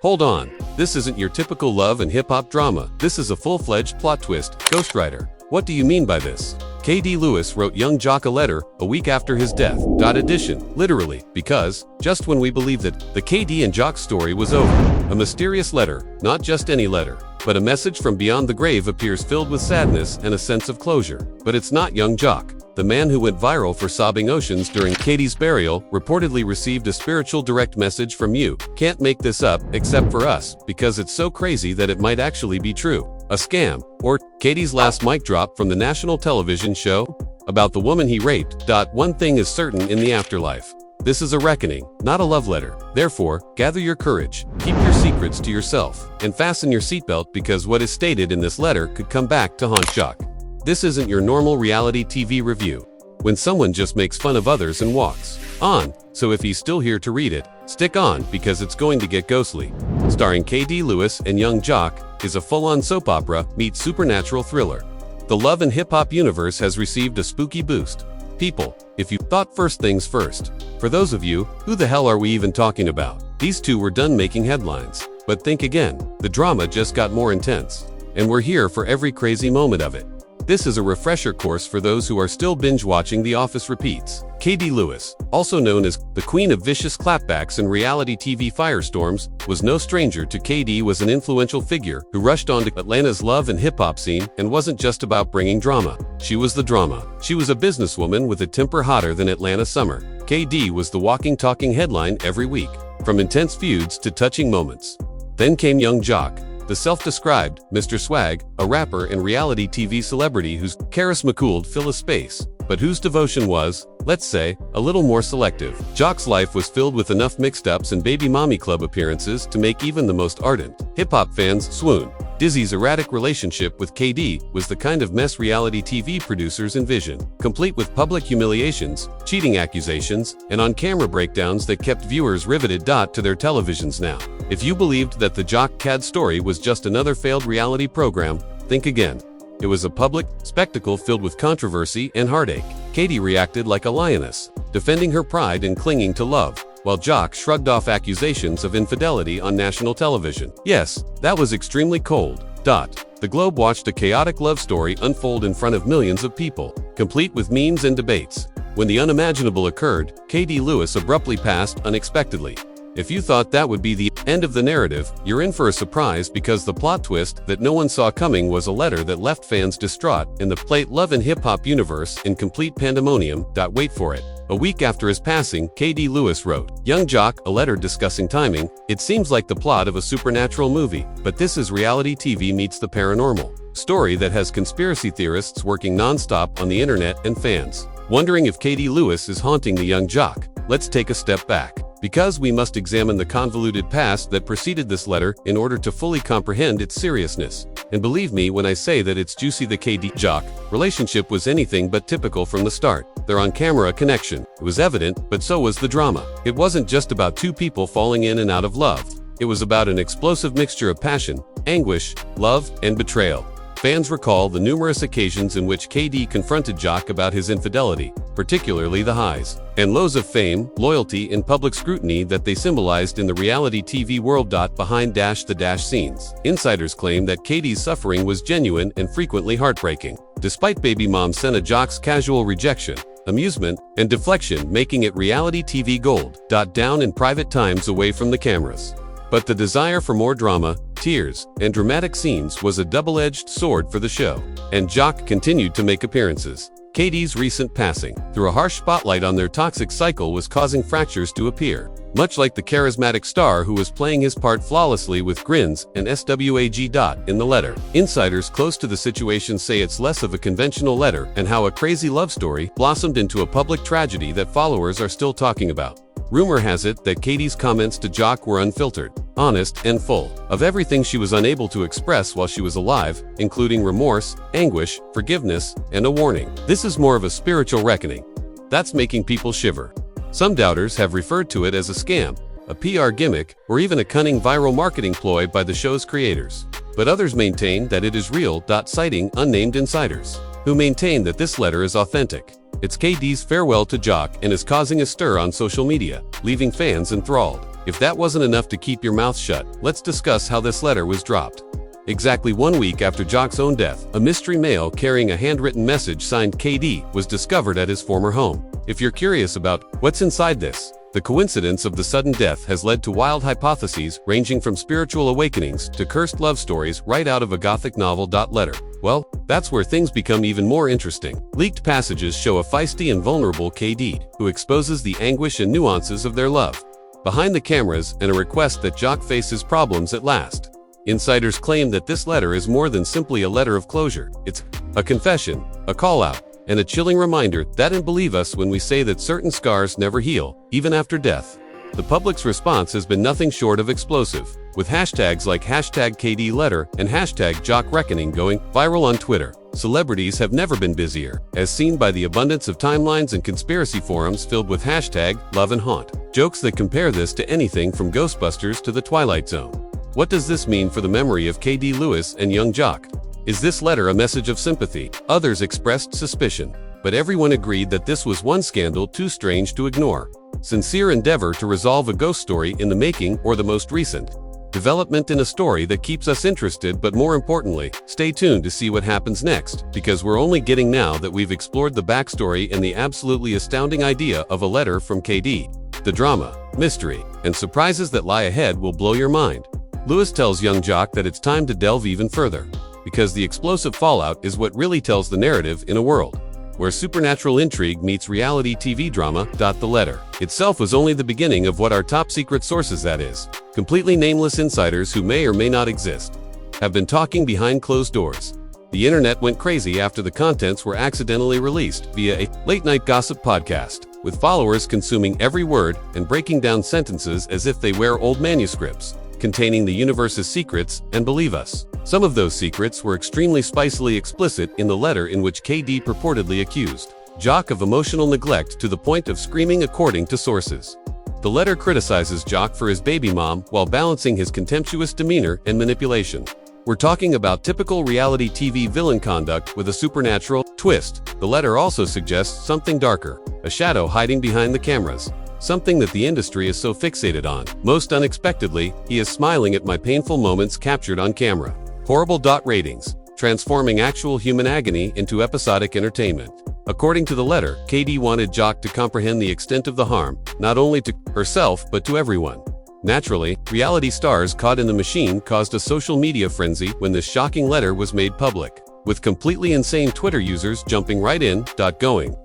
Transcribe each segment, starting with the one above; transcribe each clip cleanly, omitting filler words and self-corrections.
Hold on, this isn't your typical love and hip-hop drama. This is a full-fledged plot twist. Ghostwriter. What do you mean by this? K.D. Lewis wrote young Jock a letter a week after his death. Addition, literally, because, just when we believed that the K.D. and Jock story was over, a mysterious letter, not just any letter, but a message from beyond the grave appears filled with sadness and a sense of closure. But it's not young Jock. The man who went viral for sobbing oceans during K.D.'s burial reportedly received a spiritual direct message from you. Can't make this up, except for us, because it's so crazy that it might actually be true. A scam, or K.D.'s last mic drop from the national television show about the woman he raped. One thing is certain in the afterlife. This is a reckoning, not a love letter. Therefore, gather your courage, keep your secrets to yourself, and fasten your seatbelt because what is stated in this letter could come back to haunt Jock. This isn't your normal reality TV review, when someone just makes fun of others and walks on. So if he's still here to read it, stick on because it's going to get ghostly. Starring K.D. Lewis and young Jock is a full-on soap opera meets supernatural thriller. The love and hip-hop universe has received a spooky boost. People, if you thought first things first, for those of you, who the hell are we even talking about? These two were done making headlines. But think again, the drama just got more intense. And we're here for every crazy moment of it. This is a refresher course for those who are still binge-watching The Office repeats. K.D. Lewis, also known as the Queen of Vicious Clapbacks and reality TV firestorms, was no stranger to K.D. was an influential figure who rushed onto Atlanta's love and hip-hop scene and wasn't just about bringing drama. She was the drama. She was a businesswoman with a temper hotter than Atlanta summer. K.D. was the walking, talking headline every week, from intense feuds to touching moments. Then came young Jock, the self-described Mr. Swag, a rapper and reality TV celebrity whose charisma could fill a space, but whose devotion was, let's say, a little more selective. Jock's life was filled with enough mixed-ups and baby mommy club appearances to make even the most ardent hip-hop fans swoon. Dizzy's erratic relationship with K.D. was the kind of mess reality TV producers envision, complete with public humiliations, cheating accusations, and on-camera breakdowns that kept viewers riveted to their televisions now. If you believed that the Jock Cad story was just another failed reality program, think again. It was a public spectacle filled with controversy and heartache. K.D. reacted like a lioness, defending her pride and clinging to love, while Jock shrugged off accusations of infidelity on national television. Yes, that was extremely cold. The Globe watched a chaotic love story unfold in front of millions of people, complete with memes and debates. When the unimaginable occurred, K.D. Lewis abruptly passed unexpectedly. If you thought that would be the end of the narrative, you're in for a surprise because the plot twist that no one saw coming was a letter that left fans distraught in the love and hip-hop universe in complete pandemonium. Wait for it. A week after his passing, K.D. Lewis wrote, "Young Jock, a letter discussing timing. It seems like the plot of a supernatural movie, but this is reality TV meets the paranormal. Story that has conspiracy theorists working non-stop on the internet and fans wondering if K.D. Lewis is haunting the young Jock. Let's take a step back, because we must examine the convoluted past that preceded this letter in order to fully comprehend its seriousness. And believe me when I say that it's juicy. The K.D. Jock relationship was anything but typical from the start. Their on-camera connection was evident, but so was the drama. It wasn't just about two people falling in and out of love. It was about an explosive mixture of passion, anguish, love, and betrayal. Fans recall the numerous occasions in which K.D. confronted Jock about his infidelity, particularly the highs and lows of fame, loyalty, and public scrutiny that they symbolized in the reality TV world. Behind the scenes, insiders claim that K.D.'s suffering was genuine and frequently heartbreaking, despite baby mom Senna Jock's casual rejection, amusement, and deflection making it reality TV gold. Down in private times away from the cameras. But the desire for more drama, tears, and dramatic scenes was a double-edged sword for the show, and Jock continued to make appearances. K.D.'s recent passing, through a harsh spotlight on their toxic cycle, was causing fractures to appear, much like the charismatic star who was playing his part flawlessly with grins and swag. In the letter, insiders close to the situation say it's less of a conventional letter and how a crazy love story blossomed into a public tragedy that followers are still talking about. Rumor has it that K.D.'s comments to Jock were unfiltered, honest, and full of everything she was unable to express while she was alive, including remorse, anguish, forgiveness, and a warning. This is more of a spiritual reckoning. That's making people shiver. Some doubters have referred to it as a scam, a PR gimmick, or even a cunning viral marketing ploy by the show's creators. But others maintain that it is real. Citing unnamed insiders, who maintain that this letter is authentic. It's K.D.'s farewell to Jock and is causing a stir on social media, leaving fans enthralled. If that wasn't enough to keep your mouth shut, let's discuss how this letter was dropped. Exactly 1 week after Jock's own death, a mystery mail carrying a handwritten message signed KD was discovered at his former home. If you're curious about what's inside this, the coincidence of the sudden death has led to wild hypotheses ranging from spiritual awakenings to cursed love stories right out of a gothic novel. Letter. Well, that's where things become even more interesting. Leaked passages show a feisty and vulnerable KD, who exposes the anguish and nuances of their love behind the cameras, and a request that Jock faces problems at last. Insiders claim that this letter is more than simply a letter of closure. It's a confession, a call-out, and a chilling reminder that and believe us when we say that certain scars never heal, even after death. The public's response has been nothing short of explosive, with hashtags like #KDLetter and #JockReckoning going viral on Twitter. Celebrities have never been busier, as seen by the abundance of timelines and conspiracy forums filled with #LoveAndHaunt, jokes that compare this to anything from Ghostbusters to the Twilight Zone. What does this mean for the memory of KD Lewis and young Jock? Is this letter a message of sympathy? Others expressed suspicion, but everyone agreed that this was one scandal too strange to ignore. Sincere endeavor to resolve a ghost story in the making, or the most recent development in a story that keeps us interested. But more importantly, stay tuned to see what happens next, because we're only getting now that we've explored the backstory and the absolutely astounding idea of a letter from KD. The drama, mystery, and surprises that lie ahead will blow your mind. Lewis tells young Jock that it's time to delve even further, because the explosive fallout is what really tells the narrative in a world where supernatural intrigue meets reality TV drama. The letter itself was only the beginning of what our top secret sources, that is, completely nameless insiders who may or may not exist, have been talking behind closed doors. The internet went crazy after the contents were accidentally released via a late-night gossip podcast, with followers consuming every word and breaking down sentences as if they were old manuscripts containing the universe's secrets. And believe us, some of those secrets were extremely spicily explicit in the letter, in which KD purportedly accused Jock of emotional neglect to the point of screaming, according to sources. The letter criticizes Jock for his baby mom while balancing his contemptuous demeanor and manipulation. We're talking about typical reality TV villain conduct with a supernatural twist. The letter also suggests something darker, a shadow hiding behind the cameras, something that the industry is so fixated on. Most unexpectedly, he is smiling at my painful moments captured on camera. Horrible. Ratings, transforming actual human agony into episodic entertainment. According to the letter, KD wanted Jock to comprehend the extent of the harm, not only to herself but to everyone. Naturally, reality stars caught in the machine caused a social media frenzy when this shocking letter was made public, with completely insane Twitter users jumping right in, going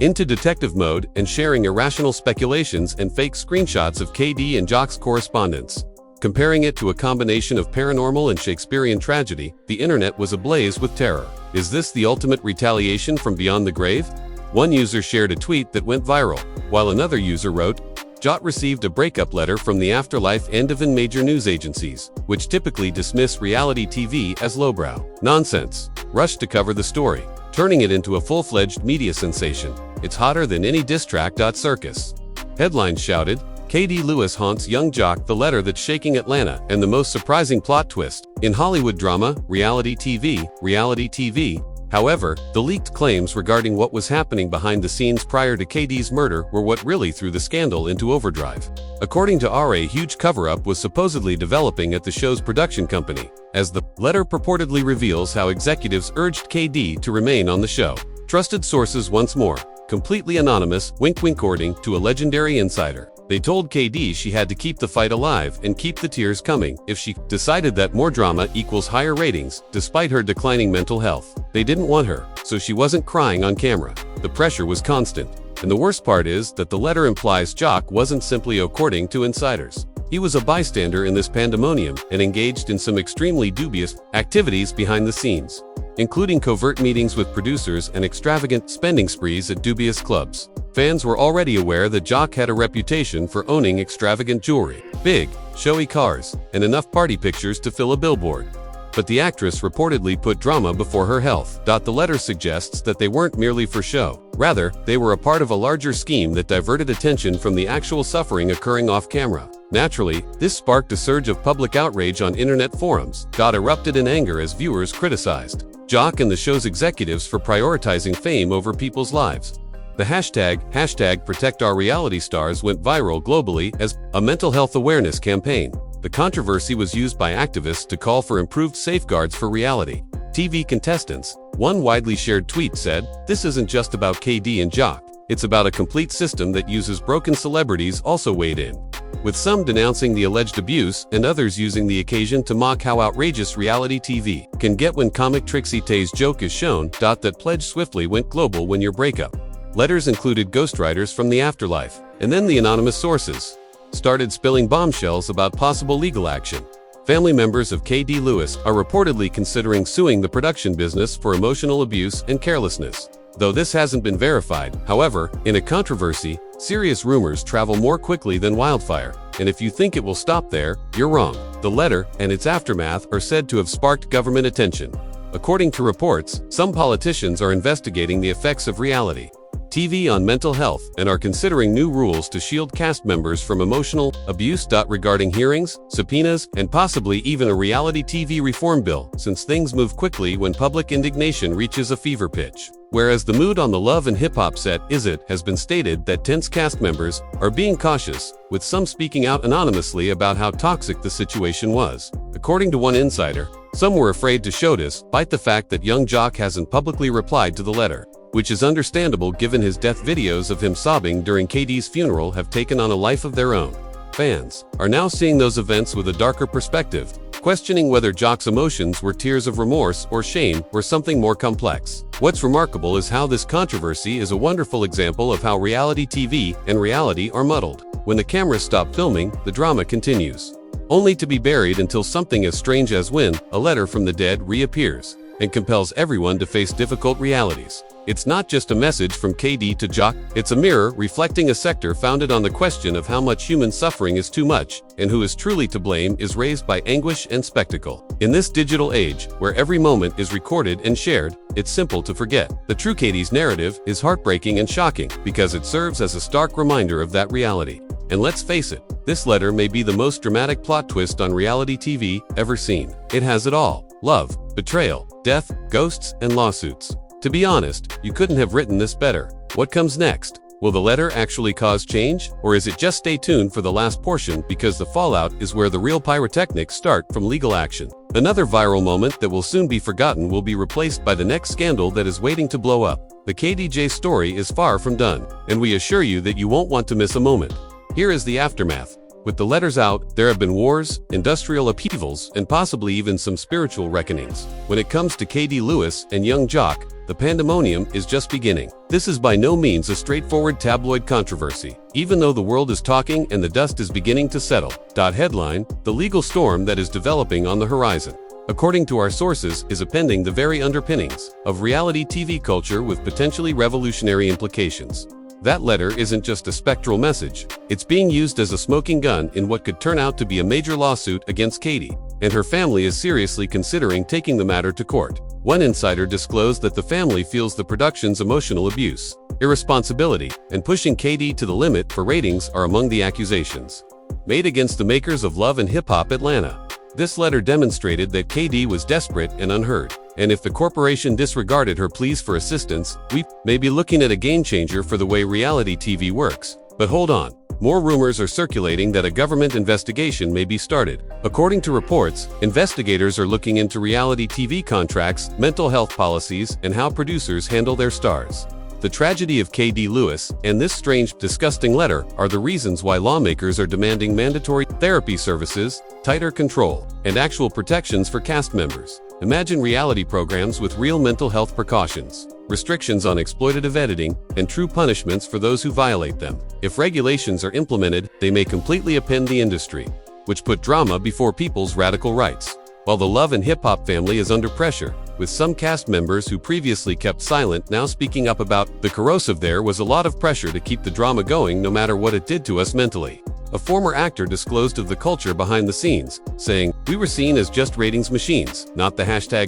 into detective mode and sharing irrational speculations and fake screenshots of KD and Jock's correspondence. Comparing it to a combination of paranormal and Shakespearean tragedy, the internet was ablaze with terror. Is this the ultimate retaliation from beyond the grave? One user shared a tweet that went viral, while another user wrote, Jock received a breakup letter from the afterlife end of in major news agencies, which typically dismiss reality TV as lowbrow nonsense, rushed to cover the story, turning it into a full-fledged media sensation. It's hotter than any diss track. Circus headlines shouted, KD Lewis haunts young Jock, the letter that's shaking Atlanta, and the most surprising plot twist in Hollywood drama, reality TV. However, the leaked claims regarding what was happening behind the scenes prior to KD's murder were what really threw the scandal into overdrive. According to RA, a huge cover-up was supposedly developing at the show's production company, as the letter purportedly reveals how executives urged KD to remain on the show. Trusted sources once more, completely anonymous, wink according to a legendary insider. They told KD she had to keep the fight alive and keep the tears coming if she decided that more drama equals higher ratings, despite her declining mental health. They didn't want her, so she wasn't crying on camera. The pressure was constant. And the worst part is that the letter implies Jock wasn't simply according to insiders. He was a bystander in this pandemonium and engaged in some extremely dubious activities behind the scenes, including covert meetings with producers and extravagant spending sprees at dubious clubs. Fans were already aware that Jock had a reputation for owning extravagant jewelry, big, showy cars, and enough party pictures to fill a billboard. But the actress reportedly put drama before her health. The letter suggests that they weren't merely for show. Rather, they were a part of a larger scheme that diverted attention from the actual suffering occurring off camera. Naturally, this sparked a surge of public outrage on internet forums. Erupted in anger as viewers criticized Jock and the show's executives for prioritizing fame over people's lives. The hashtag Protect Our Reality Stars went viral globally as a mental health awareness campaign. The controversy was used by activists to call for improved safeguards for reality TV contestants. One widely shared tweet said, "This isn't just about KD and Jock. It's about a complete system that uses broken celebrities," also weighed in, with some denouncing the alleged abuse and others using the occasion to mock how outrageous reality TV can get when comic Trixie Tay's joke is shown. That pledge swiftly went global when your breakup. Letters included ghostwriters from the afterlife, and then the anonymous sources started spilling bombshells about possible legal action. Family members of KD Lewis are reportedly considering suing the production business for emotional abuse and carelessness. Though this hasn't been verified, however, in a controversy, serious rumors travel more quickly than wildfire, and if you think it will stop there, you're wrong. The letter and its aftermath are said to have sparked government attention. According to reports, some politicians are investigating the effects of reality TV on mental health and are considering new rules to shield cast members from emotional abuse. Regarding hearings, subpoenas, and possibly even a reality TV reform bill, since things move quickly when public indignation reaches a fever pitch. Whereas the mood on the Love and Hip Hop set has been stated that tense cast members are being cautious, with some speaking out anonymously about how toxic the situation was. According to one insider, some were afraid to show despite the fact that young Jock hasn't publicly replied to the letter, which is understandable given his death. Videos of him sobbing during KD's funeral have taken on a life of their own. Fans are now seeing those events with a darker perspective, questioning whether Jock's emotions were tears of remorse or shame or something more complex. What's remarkable is how this controversy is a wonderful example of how reality TV and reality are muddled. When the cameras stop filming, the drama continues, only to be buried until something as strange as when a letter from the dead reappears and compels everyone to face difficult realities. It's not just a message from KD to Jock, it's a mirror reflecting a sector founded on the question of how much human suffering is too much, and who is truly to blame is raised by anguish and spectacle. In this digital age, where every moment is recorded and shared, it's simple to forget. The true KD's narrative is heartbreaking and shocking, because it serves as a stark reminder of that reality. And let's face it, this letter may be the most dramatic plot twist on reality TV ever seen. It has it all: love, betrayal, death, ghosts, and lawsuits. To be honest, you couldn't have written this better. What comes next? Will the letter actually cause change, or is it just stay tuned for the last portion, because the fallout is where the real pyrotechnics start from legal action? Another viral moment that will soon be forgotten will be replaced by the next scandal that is waiting to blow up. The KDJ story is far from done, and we assure you that you won't want to miss a moment. Here is the aftermath. With the letters out, there have been wars, industrial upheavals, and possibly even some spiritual reckonings. When it comes to KD Lewis and young Jock, the pandemonium is just beginning. This is by no means a straightforward tabloid controversy, even though the world is talking and the dust is beginning to settle. Headline: the legal storm that is developing on the horizon, according to our sources, is appending the very underpinnings of reality TV culture with potentially revolutionary implications. That letter isn't just a spectral message. It's being used as a smoking gun in what could turn out to be a major lawsuit against KD, and her family is seriously considering taking the matter to court. One insider disclosed that the family feels the production's emotional abuse, irresponsibility, and pushing KD to the limit for ratings are among the accusations made against the makers of Love and Hip Hop Atlanta. This letter demonstrated that KD was desperate and unheard, and if the corporation disregarded her pleas for assistance, we may be looking at a game-changer for the way reality TV works. But hold on. More rumors are circulating that a government investigation may be started. According to reports, investigators are looking into reality TV contracts, mental health policies, and how producers handle their stars. The tragedy of KD Lewis and this strange, disgusting letter are the reasons why lawmakers are demanding mandatory therapy services, tighter control, and actual protections for cast members. Imagine reality programs with real mental health precautions, restrictions on exploitative editing, and true punishments for those who violate them. If regulations are implemented, they may completely upend the industry, which put drama before people's radical rights. While the Love and Hip Hop family is under pressure, with some cast members who previously kept silent now speaking up about the corrosive, there was a lot of pressure to keep the drama going no matter what it did to us mentally. A former actor disclosed of the culture behind the scenes, saying, "We were seen as just ratings machines, not the hashtag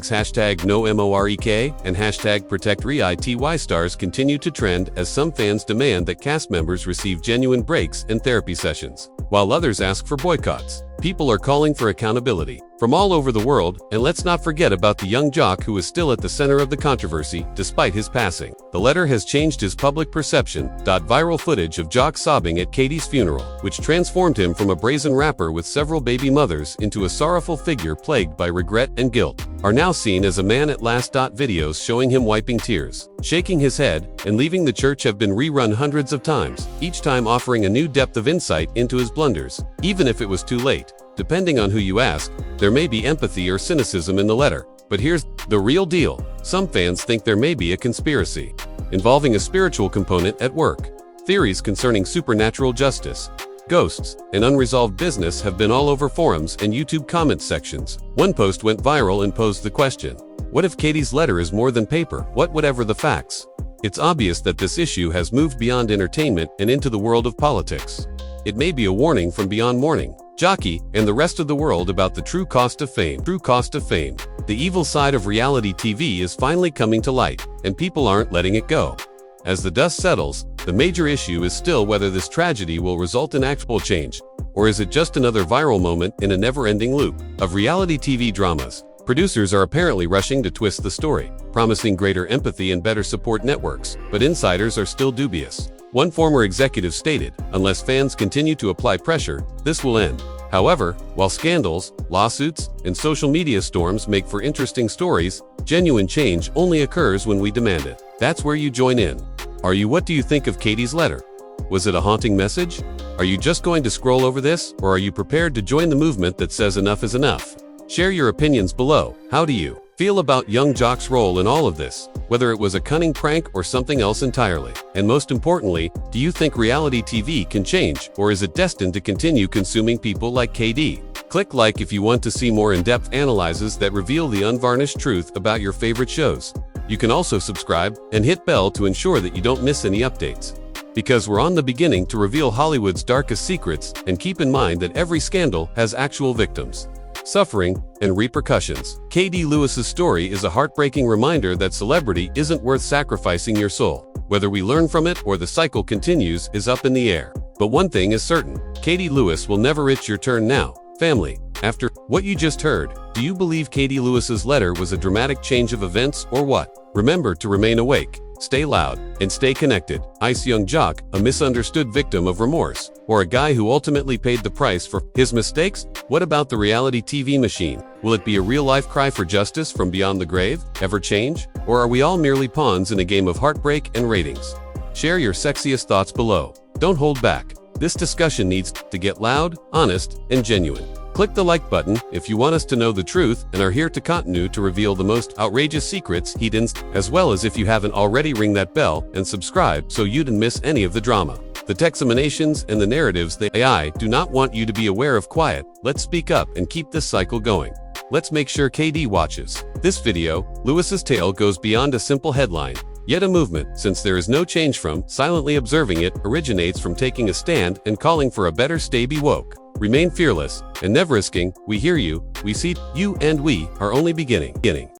#NoMorek and hashtag Protect REITY stars continue to trend as some fans demand that cast members receive genuine breaks and therapy sessions, while others ask for boycotts." People are calling for accountability from all over the world, and let's not forget about the young jock who is still at the center of the controversy despite his passing. The letter has changed his public perception. Viral footage of Jock sobbing at Katie's funeral, which transformed him from a brazen rapper with several baby mothers into a sorrowful figure plagued by regret and guilt, are now seen as a man at last. Videos showing him wiping tears, shaking his head, and leaving the church have been rerun hundreds of times, each time offering a new depth of insight into his blunders, even if it was too late. Depending on who you ask, there may be empathy or cynicism in the letter. But here's the real deal. Some fans think there may be a conspiracy involving a spiritual component at work. Theories concerning supernatural justice, ghosts, and unresolved business have been all over forums and YouTube comment sections. One post went viral and posed the question, what if Katie's letter is more than paper? Whatever the facts? It's obvious that this issue has moved beyond entertainment and into the world of politics. It may be a warning from beyond morning, Jockey, and the rest of the world about the true cost of fame. The evil side of reality TV is finally coming to light, and people aren't letting it go. As the dust settles, the major issue is still whether this tragedy will result in actual change, or is it just another viral moment in a never-ending loop of reality TV dramas. Producers are apparently rushing to twist the story, promising greater empathy and better support networks, but insiders are still dubious. One former executive stated, unless fans continue to apply pressure, this will end. However, while scandals, lawsuits, and social media storms make for interesting stories, genuine change only occurs when we demand it. That's where you join in. What do you think of Katie's letter? Was it a haunting message? Are you just going to scroll over this, or are you prepared to join the movement that says enough is enough? Share your opinions below. How do you feel about young Jock's role in all of this, whether it was a cunning prank or something else entirely? And most importantly, do you think reality TV can change, or is it destined to continue consuming people like KD? Click like if you want to see more in-depth analyses that reveal the unvarnished truth about your favorite shows. You can also subscribe and hit bell to ensure that you don't miss any updates. Because we're on the beginning to reveal Hollywood's darkest secrets, and keep in mind that every scandal has actual victims, suffering, and repercussions. KD Lewis's story is a heartbreaking reminder that celebrity isn't worth sacrificing your soul. Whether we learn from it or the cycle continues is up in the air. But one thing is certain, KD Lewis will never. It's your turn now, family. After what you just heard, do you believe KD Lewis's letter was a dramatic change of events or what? Remember to remain awake, stay loud, and stay connected. Ice young Jock, a misunderstood victim of remorse, or a guy who ultimately paid the price for his mistakes? What about the reality TV machine? Will it be a real-life cry for justice from beyond the grave? Ever change? Or are we all merely pawns in a game of heartbreak and ratings? Share your sexiest thoughts below. Don't hold back. This discussion needs to get loud, honest, and genuine. Click the like button if you want us to know the truth and are here to continue to reveal the most outrageous secrets, hidden, as well as if you haven't already, ring that bell and subscribe so you don't miss any of the drama, the examinations, and the narratives. The AI do not want you to be aware of. Quiet. Let's speak up and keep this cycle going. Let's make sure KD watches this video. Lewis's tale goes beyond a simple headline, yet a movement, since there is no change from silently observing it, originates from taking a stand and calling for a better. Stay be woke. Remain fearless, and never risking. We hear you, we see you, and we are only beginning.